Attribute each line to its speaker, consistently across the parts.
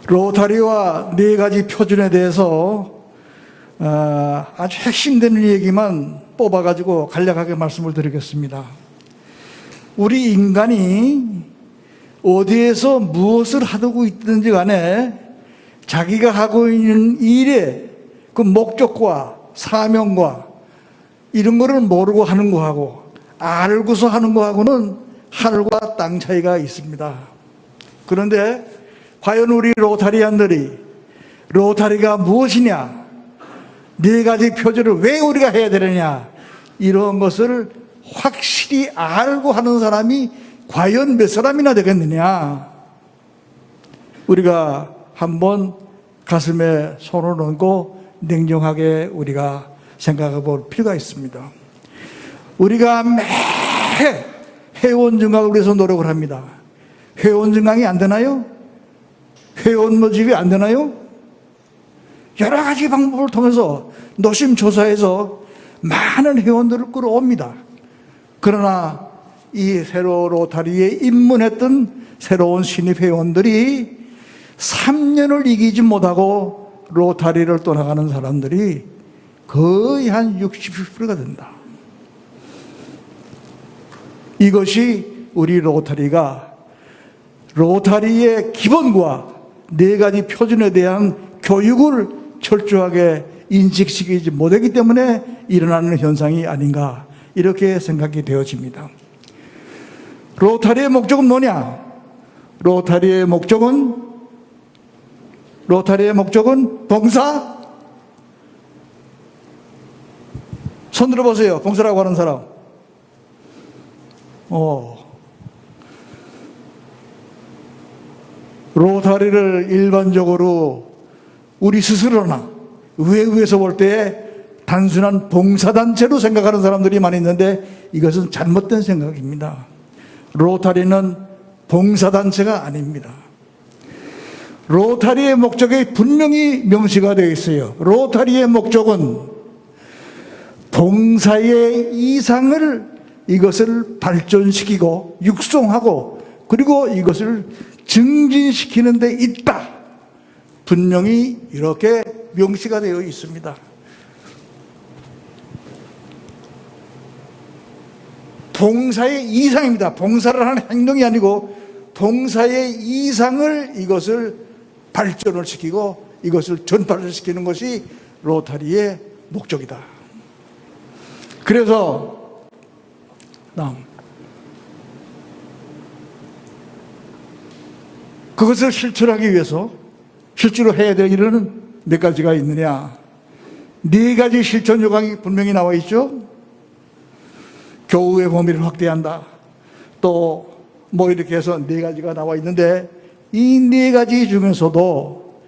Speaker 1: 로타리와 네 가지 표준에 대해서 아주 핵심되는 얘기만 뽑아가지고 간략하게 말씀을 드리겠습니다. 우리 인간이 어디에서 무엇을 하고 있든지 간에 자기가 하고 있는 일의 그 목적과 사명과 이런 거를 모르고 하는 거하고 알고서 하는 거하고는 하늘과 땅 차이가 있습니다. 그런데 과연 우리 로타리안들이 로타리가 무엇이냐, 네 가지 표준을 왜 우리가 해야 되느냐, 이런 것을 확실히 알고 하는 사람이 과연 몇 사람이나 되겠느냐. 우리가 한번 가슴에 손을 얹고 냉정하게 우리가 생각해 볼 필요가 있습니다. 우리가 매해 회원 증강을 위해서 노력을 합니다. 회원 증강이 안 되나요? 회원 모집이 안 되나요? 여러 가지 방법을 통해서 노심초사해서 많은 회원들을 끌어옵니다. 그러나 이 새로 로타리에 입문했던 새로운 신입 회원들이 3년을 이기지 못하고 로타리를 떠나가는 사람들이 거의 한 60%가 된다. 이것이 우리 로타리가 로타리의 기본과 네 가지 표준에 대한 교육을 철저하게 인식시키지 못했기 때문에 일어나는 현상이 아닌가, 이렇게 생각이 되어집니다. 로타리의 목적은 뭐냐? 로타리의 목적은 봉사? 손 들어보세요. 봉사라고 하는 사람. 로타리를 일반적으로 우리 스스로나 외부에서 볼 때 단순한 봉사단체로 생각하는 사람들이 많이 있는데 이것은 잘못된 생각입니다. 로타리는 봉사단체가 아닙니다. 로타리의 목적이 분명히 명시가 되어 있어요. 로타리의 목적은 봉사의 이상을 이것을 발전시키고 육성하고 그리고 이것을 증진시키는 데 있다. 분명히 이렇게 명시가 되어 있습니다. 봉사의 이상입니다. 봉사를 하는 행동이 아니고 봉사의 이상을 이것을 발전을 시키고 이것을 전파를 시키는 것이 로타리의 목적이다. 그래서 그것을 실천하기 위해서 실제로 해야 될 일은 몇 가지가 있느냐. 네 가지 실천 요강이 분명히 나와 있죠. 교우의 범위를 확대한다. 또 뭐 이렇게 해서 네 가지가 나와 있는데 이 네 가지 중에서도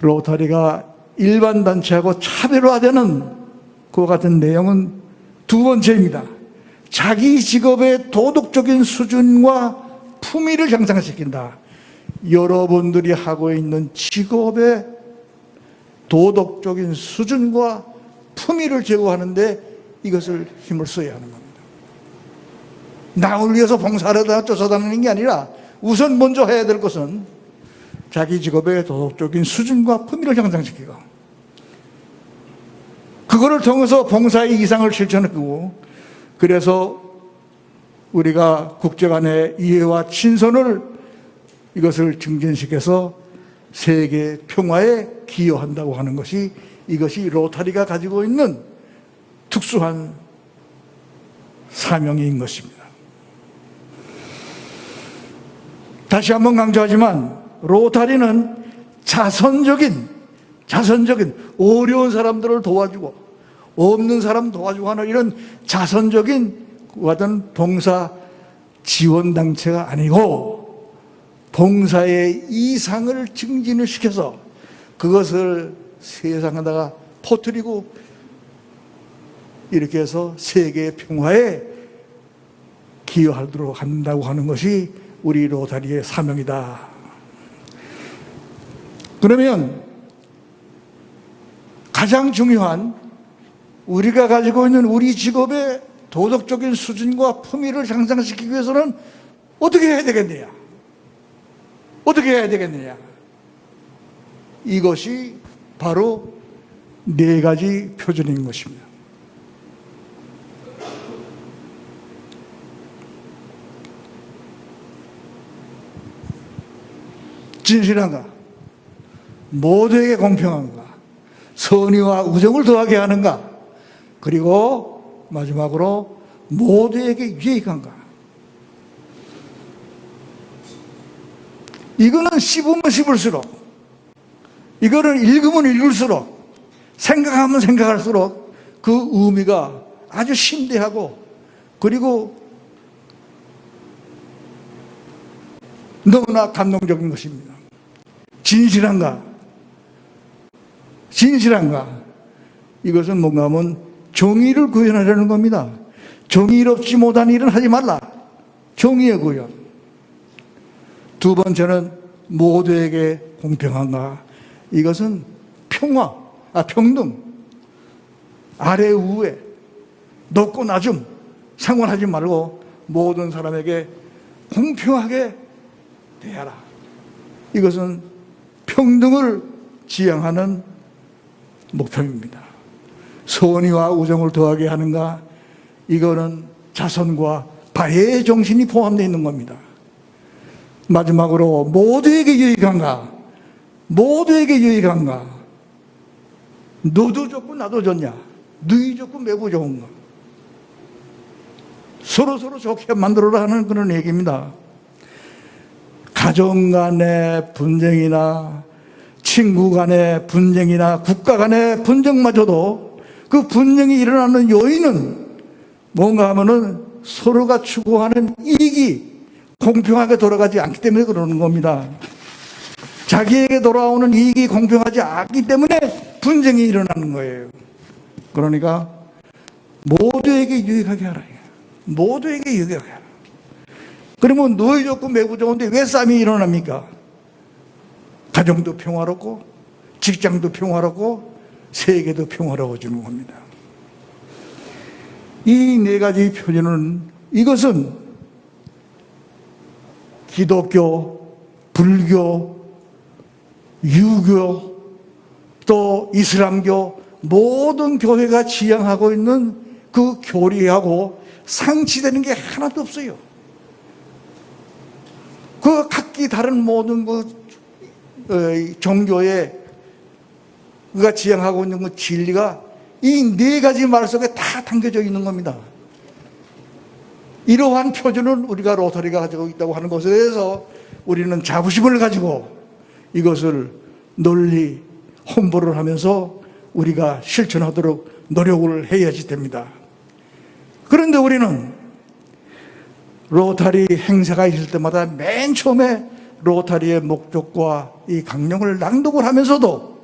Speaker 1: 로타리가 일반 단체하고 차별화되는 그와 같은 내용은 두 번째입니다. 자기 직업의 도덕적인 수준과 품위를 향상시킨다. 여러분들이 하고 있는 직업의 도덕적인 수준과 품위를 제고하는데 이것을 힘을 써야 하는 겁니다. 남을 위해서 봉사하려다 쫓아다니는 게 아니라 우선 먼저 해야 될 것은 자기 직업의 도덕적인 수준과 품위를 향상시키고 그거를 통해서 봉사의 이상을 실천하고, 그래서 우리가 국제 간의 이해와 친선을 이것을 증진시켜서 세계 평화에 기여한다고 하는 것이 이것이 로타리가 가지고 있는 특수한 사명인 것입니다. 다시 한번 강조하지만 로타리는 자선적인 어려운 사람들을 도와주고 없는 사람 도와주고 하는 이런 자선적인 어떤 봉사 지원단체가 아니고 봉사의 이상을 증진을 시켜서 그것을 세상에다가 퍼뜨리고 이렇게 해서 세계 평화에 기여하도록 한다고 하는 것이 우리 로타리의 사명이다. 그러면 가장 중요한 우리가 가지고 있는 우리 직업의 도덕적인 수준과 품위를 향상시키기 위해서는 어떻게 해야 되겠느냐? 어떻게 해야 되겠느냐? 이것이 바로 네 가지 표준인 것입니다. 진실한가? 모두에게 공평한가? 선의와 우정을 더하게 하는가? 그리고 마지막으로 모두에게 유익한가? 이거는 씹으면 씹을수록, 이거는 읽으면 읽을수록, 생각하면 생각할수록 그 의미가 아주 심대하고, 그리고 너무나 감동적인 것입니다. 진실한가? 진실한가? 이것은 뭔가 하면 정의를 구현하려는 겁니다. 정의롭지 못한 일은 하지 말라. 정의의 구현. 두 번째는 모두에게 공평한가? 이것은 평등. 아래 우에, 높고 낮음 상관하지 말고 모든 사람에게 공평하게 대하라. 이것은 평등을 지향하는 목표입니다. 선의와 우정을 더하게 하는가? 이거는 자선과 바해의 정신이 포함되어 있는 겁니다. 마지막으로 모두에게 유익한가? 모두에게 유익한가? 너도 좋고 나도 좋냐? 너희 좋고 매부 좋은가? 서로 좋게 만들어라 하는 그런 얘기입니다. 가정 간의 분쟁이나 친구 간의 분쟁이나 국가 간의 분쟁마저도 그 분쟁이 일어나는 요인은 뭔가 하면은 서로가 추구하는 이익이 공평하게 돌아가지 않기 때문에 그러는 겁니다. 자기에게 돌아오는 이익이 공평하지 않기 때문에 분쟁이 일어나는 거예요. 그러니까 모두에게 유익하게 하라. 모두에게 유익하게 하라. 그러면 너희 좋고 매부 좋은데 왜 싸움이 일어납니까? 가정도 평화롭고 직장도 평화롭고 세계도 평화로워지는 겁니다. 이 네 가지 표준은, 이것은 기독교, 불교, 유교, 또 이슬람교 모든 교회가 지향하고 있는 그 교리하고 상치되는 게 하나도 없어요. 그 각기 다른 모든 종교에 그가 지향하고 있는 그 진리가 이 네 가지 말 속에 다 담겨져 있는 겁니다. 이러한 표준을 우리가 로터리가 가지고 있다고 하는 것에 대해서 우리는 자부심을 가지고 이것을 널리 홍보를 하면서 우리가 실천하도록 노력을 해야지 됩니다. 그런데 우리는 로타리 행사가 있을 때마다 맨 처음에 로타리의 목적과 이 강령을 낭독을 하면서도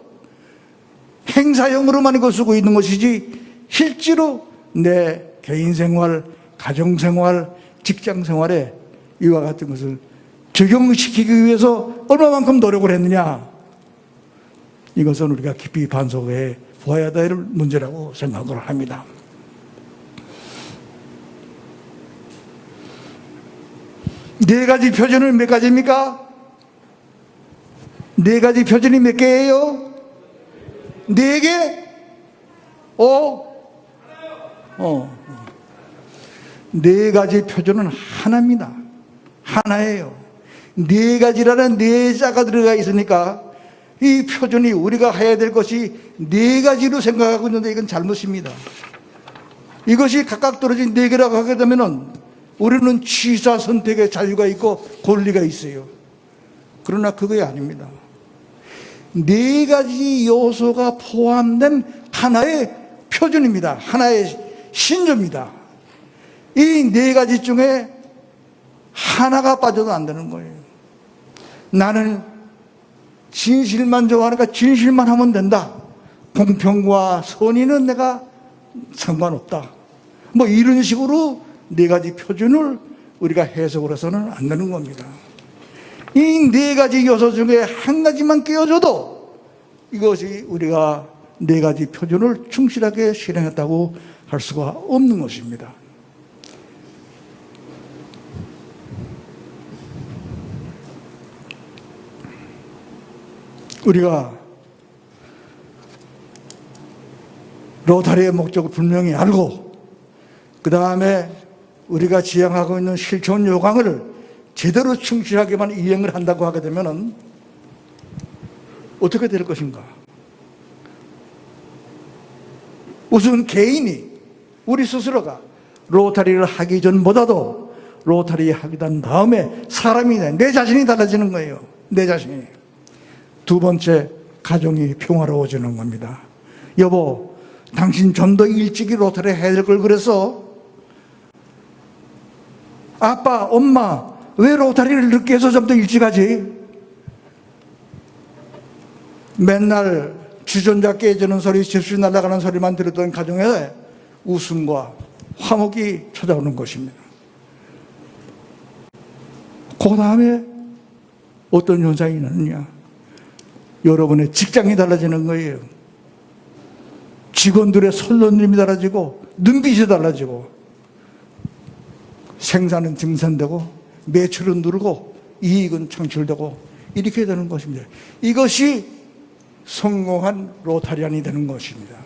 Speaker 1: 행사용으로만 이거 쓰고 있는 것이지 실제로 내 개인생활, 가정생활, 직장생활에 이와 같은 것을 적용시키기 위해서 얼마만큼 노력을 했느냐, 이것은 우리가 깊이 반성해 보아야 될 문제라고 생각을 합니다. 네 가지 표준은 몇 가지입니까? 네 가지 표준이 몇 개예요? 네 개? 네 가지 표준은 하나입니다. 하나예요. 네 가지라는 네 자가 들어가 있으니까 이 표준이 우리가 해야 될 것이 네 가지로 생각하고 있는데 이건 잘못입니다. 이것이 각각 떨어진 네 개라고 하게 되면은 우리는 취사 선택의 자유가 있고 권리가 있어요. 그러나 그게 아닙니다. 네 가지 요소가 포함된 하나의 표준입니다. 하나의 신조입니다. 이 네 가지 중에 하나가 빠져도 안 되는 거예요. 나는 진실만 좋아하니까 진실만 하면 된다. 공평과 선의는 내가 상관없다. 뭐 이런 식으로 네 가지 표준을 우리가 해석을 해서는 안 되는 겁니다. 이 네 가지 요소 중에 한 가지만 끼워줘도 이것이 우리가 네 가지 표준을 충실하게 실행했다고 할 수가 없는 것입니다. 우리가 로타리의 목적을 분명히 알고 그 다음에 우리가 지향하고 있는 실천 요강을 제대로 충실하게만 이행을 한다고 하게 되면 어떻게 될 것인가? 우선 개인이, 우리 스스로가 로타리를 하기 전보다도 로타리 하기 전 다음에 사람이 내 자신이 달라지는 거예요. 내 자신이. 두 번째, 가정이 평화로워지는 겁니다. 여보, 당신 좀 더 일찍이 로타리 해야 될 걸 그랬어? 아빠, 엄마, 왜 로타리를 늦게 해서 좀 더 일찍 하지? 맨날 주전자 깨지는 소리, 집수 날아가는 소리만 들었던 가정에 웃음과 화목이 찾아오는 것입니다. 그 다음에 어떤 현상이 나느냐? 여러분의 직장이 달라지는 거예요. 직원들의 선론림이 달라지고 눈빛이 달라지고 생산은 증산되고 매출은 누르고 이익은 창출되고 이렇게 되는 것입니다. 이것이 성공한 로타리안이 되는 것입니다.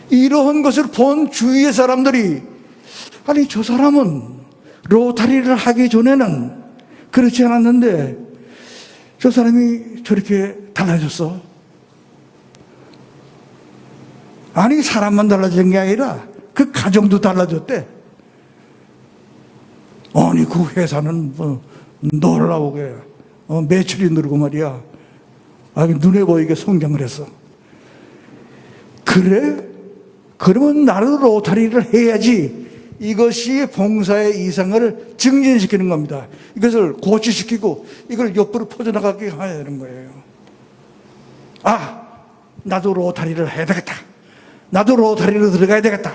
Speaker 1: 이러한 것을 본 주위의 사람들이 아니 저 사람은 로타리를 하기 전에는 그렇지 않았는데 저 사람이 저렇게 달라졌어. 아니 사람만 달라진 게 아니라 그 가정도 달라졌대. 아니 그 회사는 뭐 놀라우게 매출이 늘고 말이야. 아니 눈에 보이게 성장을 했어. 그래? 그러면 나도 로타리를 해야지. 이것이 봉사의 이상을 증진시키는 겁니다. 이것을 고취시키고 이걸 옆으로 퍼져나가게 해야 되는 거예요. 아, 나도 로타리를 해야 되겠다. 나도 로타리로 들어가야 되겠다.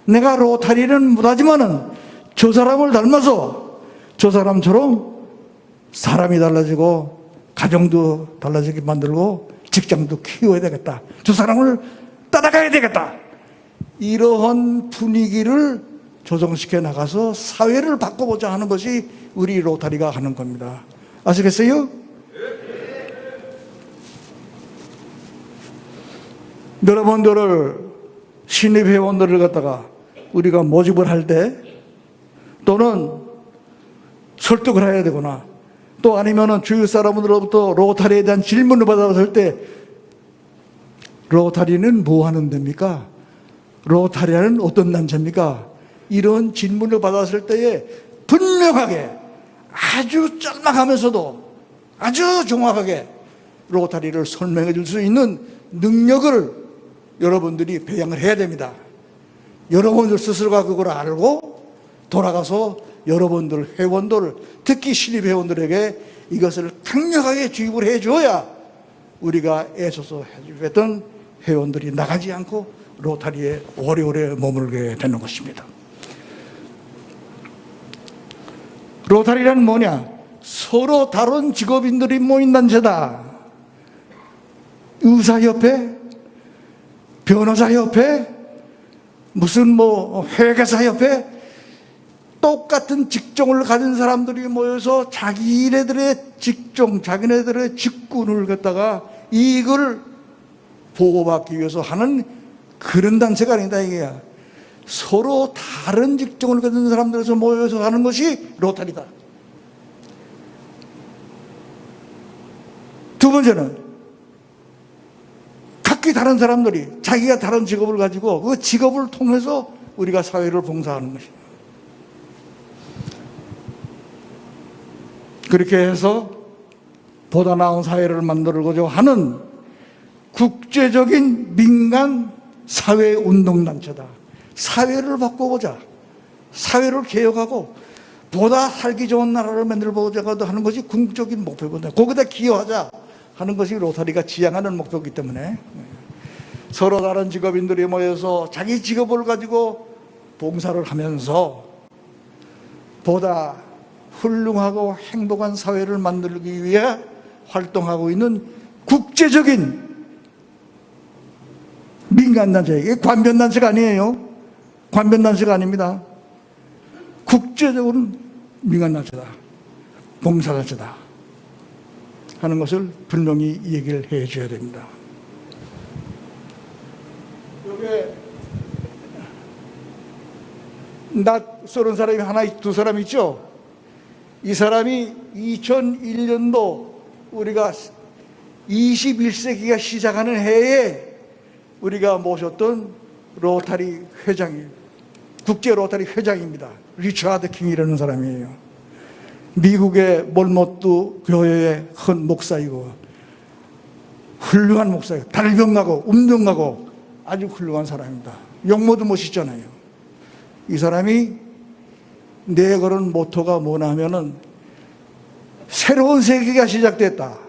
Speaker 1: 내가 로타리는 못하지만은 저 사람을 닮아서 저 사람처럼 사람이 달라지고 가정도 달라지게 만들고 직장도 키워야 되겠다. 저 사람을 따라가야 되겠다. 이러한 분위기를 조성시켜 나가서 사회를 바꿔보자 하는 것이 우리 로타리가 하는 겁니다. 아시겠어요? 여러분들을 신입 회원들을 갖다가 우리가 모집을 할 때 또는 설득을 해야 되거나 또 아니면은 주위 사람들로부터 로타리에 대한 질문을 받았을 때 로타리는 뭐 하는 데입니까? 로타리는 어떤 단체입니까? 이런 질문을 받았을 때에 분명하게 아주 짤막하면서도 아주 정확하게 로타리를 설명해 줄 수 있는 능력을 여러분들이 배양을 해야 됩니다. 여러분들 스스로가 그걸 알고 돌아가서 여러분들 회원들, 특히 신입 회원들에게 이것을 강력하게 주입을 해줘야 우리가 애써서 해주었던 회원들이 나가지 않고 로타리에 오래오래 머물게 되는 것입니다. 로타리란 뭐냐? 서로 다른 직업인들이 모인 단체다. 의사협회, 변호사협회, 무슨 회계사협회, 똑같은 직종을 가진 사람들이 모여서 자기네들의 직종, 자기네들의 직군을 갖다가 이익을 보호받기 위해서 하는 그런 단체가 아니다 이게야. 서로 다른 직종을 가진 사람들에서 모여서 하는 것이 로타리다. 두 번째는 각기 다른 사람들이 자기가 다른 직업을 가지고 그 직업을 통해서 우리가 사회를 봉사하는 것입니다. 그렇게 해서 보다 나은 사회를 만들고자 하는 국제적인 민간 사회운동단체다. 사회를 바꿔보자. 사회를 개혁하고 보다 살기 좋은 나라를 만들어보자 하는 것이 궁극적인 목표거든요. 거기다 기여하자 하는 것이 로타리가 지향하는 목표이기 때문에 서로 다른 직업인들이 모여서 자기 직업을 가지고 봉사를 하면서 보다 훌륭하고 행복한 사회를 만들기 위해 활동하고 있는 국제적인 민간단체. 이게 관변단체가 아니에요. 관변단체가 아닙니다. 국제적으로 민간단체다. 봉사단체다. 하는 것을 분명히 얘기를 해 줘야 됩니다. 여기에 낯 쏘는 사람이 하나, 두 사람 있죠? 이 사람이 2001년도 우리가 21세기가 시작하는 해에 우리가 모셨던 로타리 회장이에요. 국제 로타리 회장입니다. 리처드 킹이라는 사람이에요. 미국의 몰모트 교회의 큰 목사이고 훌륭한 목사예요. 달병가고 운동가고 아주 훌륭한 사람입니다. 용모도 멋있잖아요. 이 사람이 내걸은 모토가 뭐냐 하면은 새로운 세계가 시작됐다.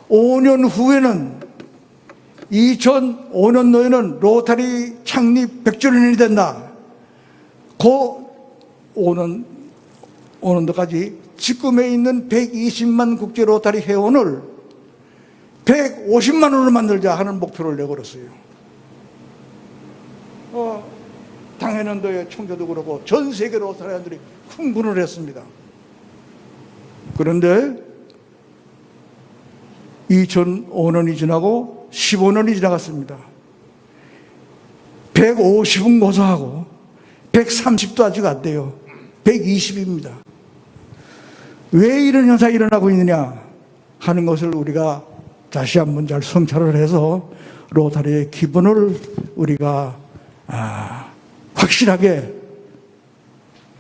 Speaker 1: 5년 후에는 2005년도에는 로타리 창립 100주년이 된다. 그 5년도까지 지금에 있는 120만 국제 로타리 회원을 150만으로 만들자 하는 목표를 내걸었어요. 당해년도에 총재도 그렇고 전 세계 로타리안들이 흥분을 했습니다. 그런데 2005년이 지나고 15년이 지나갔습니다. 150은 고사하고 130도 아직 안 돼요. 120입니다. 왜 이런 현상이 일어나고 있느냐 하는 것을 우리가 다시 한번 잘 성찰을 해서 로타리의 기본을 우리가 확실하게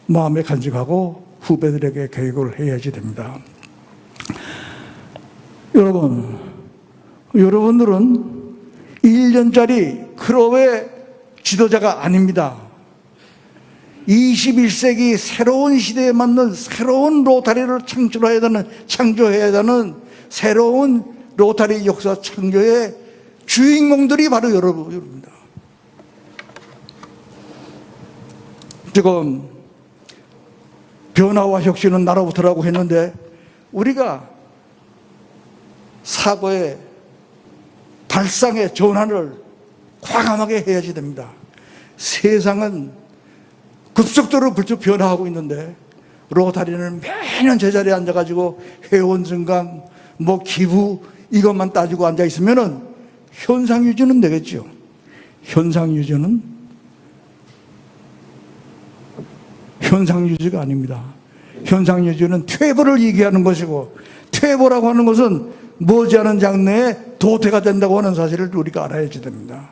Speaker 1: 마음에 간직하고 후배들에게 교육을 해야지 됩니다. 여러분들은 1년짜리 클럽의 지도자가 아닙니다. 21세기 새로운 시대에 맞는 새로운 로타리를 창조해야 되는 새로운 로타리 역사 창조의 주인공들이 바로 여러분입니다. 지금 변화와 혁신은 나로부터라고 했는데 우리가 사고의 발상의 전환을 과감하게 해야지 됩니다. 세상은 급속도로 변화하고 있는데 로타리는 매년 제자리에 앉아가지고 회원 증강, 기부 이것만 따지고 앉아있으면 현상 유지는 되겠죠. 현상 유지가 아닙니다. 현상 유지는 퇴보를 얘기하는 것이고 퇴보라고 하는 것은 머지않은 장래에 도태가 된다고 하는 사실을 우리가 알아야지 됩니다.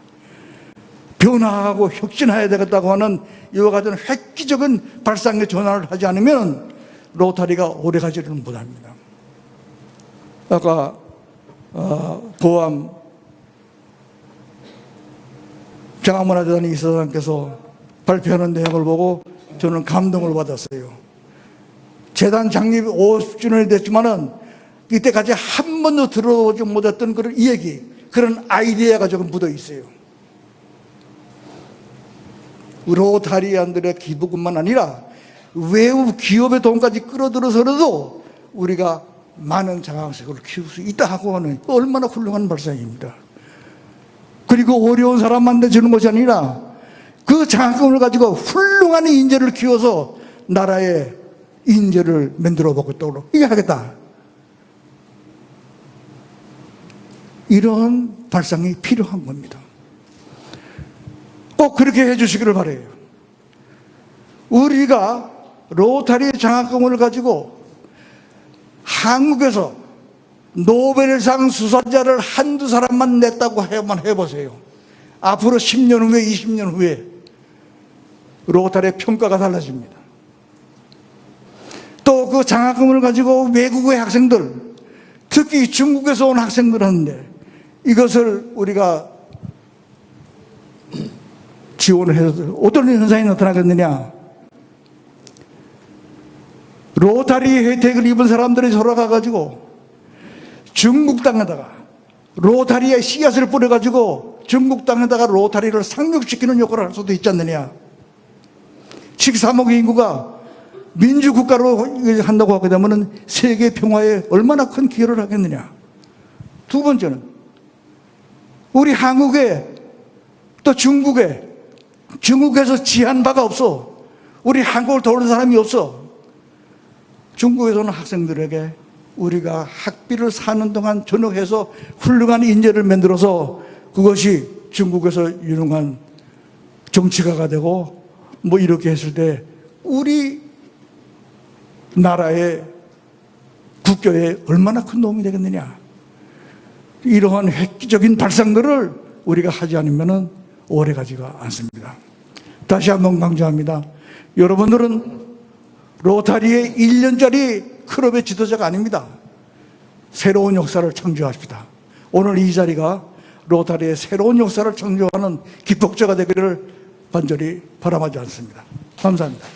Speaker 1: 변화하고 혁신해야 되겠다고 하는 이와 같은 획기적인 발상의 전환을 하지 않으면 로타리가 오래가지는 못합니다. 아까 보암 장학문화재단의 이사장께서 발표하는 내용을 보고 저는 감동을 받았어요. 재단 창립 50주년이 됐지만은 이때까지 한 번도 들어보지 못했던 그런 이야기, 그런 아이디어가 조금 묻어 있어요. 로타리안들의 기부금만 아니라 외부 기업의 돈까지 끌어들여서라도 우리가 많은 장학생을 키울 수 있다 하고 하는 얼마나 훌륭한 발상입니다. 그리고 어려운 사람만 주는 것이 아니라 그 장학금을 가지고 훌륭한 인재를 키워서 나라의 인재를 만들어 보겠다고 이게 하겠다. 이런 발상이 필요한 겁니다. 꼭 그렇게 해주시기를 바라요. 우리가 로타리 장학금을 가지고 한국에서 노벨상 수상자를 한두 사람만 냈다고 한번 해보세요. 앞으로 10년 후에 20년 후에 로타리의 평가가 달라집니다. 또 그 장학금을 가지고 외국의 학생들, 특히 중국에서 온 학생들 하는데 이것을 우리가 지원을 해서 어떤 현상이 나타나겠느냐. 로타리 혜택을 입은 사람들이 돌아가가지고 중국 땅에다가 로타리의 씨앗을 뿌려가지고 중국 땅에다가 로타리를 상륙시키는 역할을 할 수도 있지 않느냐. 13억 인구가 민주국가로 한다고 하게 되면 세계 평화에 얼마나 큰 기여를 하겠느냐. 두 번째는 우리 한국에 또 중국에서 지한 바가 없어. 우리 한국을 도우는 사람이 없어. 중국에서 오는 학생들에게 우리가 학비를 사는 동안 전역해서 훌륭한 인재를 만들어서 그것이 중국에서 유능한 정치가가 되고 뭐 이렇게 했을 때 우리 나라의 국교에 얼마나 큰 도움이 되겠느냐. 이러한 획기적인 발상들을 우리가 하지 않으면 오래가지가 않습니다. 다시 한번 강조합니다. 여러분들은 로타리의 1년짜리 클럽의 지도자가 아닙니다. 새로운 역사를 창조합시다. 오늘 이 자리가 로타리의 새로운 역사를 창조하는 기폭제가 되기를 간절히 바람하지 않습니다. 감사합니다.